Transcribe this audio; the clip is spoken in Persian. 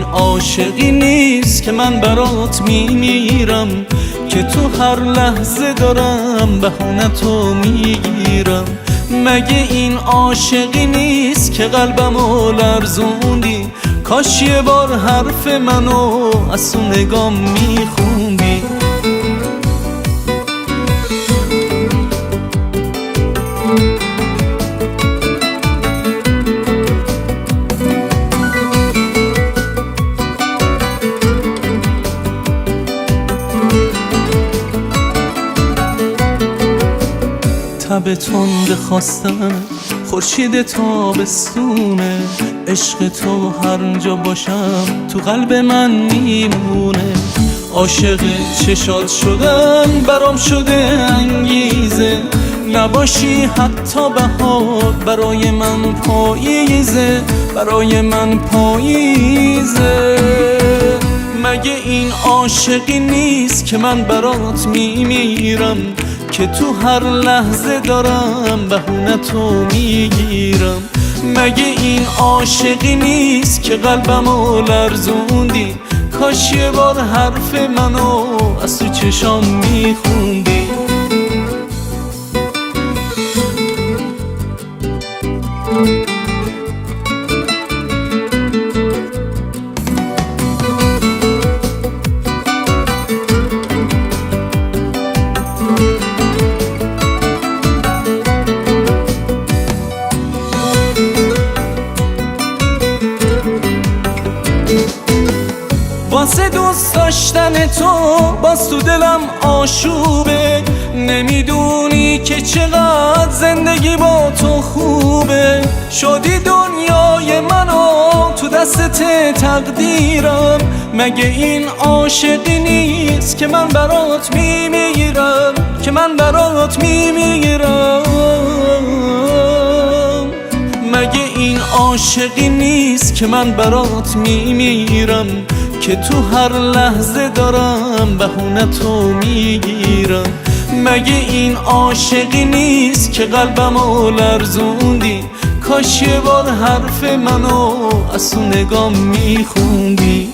این عاشقی نیست که من برات میمیرم، که تو هر لحظه دارم بهونه تو میگیرم. مگه این عاشقی نیست که قلبمو لرزوندی، کاش یه بار حرف منو از تو نگام میخوندی. تب تند خواستن خورشید تابستونه، عشق تو هر جا باشم تو قلب من میمونه. عاشق چشات شدن برام شده انگیزه، نباشی حتی بهار برای من پاییزه، برای من پاییزه. مگه این عاشقی نیست که من برات میمیرم، که تو هر لحظه دارم بهونه تو میگیرم. مگه این عاشقی نیست که قلبمو لرزوندی، کاش یه بار حرف منو از تو چشام میخوندی. واسه دوست داشتن تو باز تو دلم آشوبه، نمیدونی که چقدر زندگی با تو خوبه. شدی دنیای منو تو دستت تقدیرم، مگه این عاشقی نیست که من برات میمیرم، که من برات میمیرم. مگه این عاشقی نیست که من برات میمیرم، که تو هر لحظه دارم بهونه تو میگیرم. مگه این عاشقی نیست که قلبمو لرزوندی، کاش یه بار حرف منو از تو نگام میخوندی.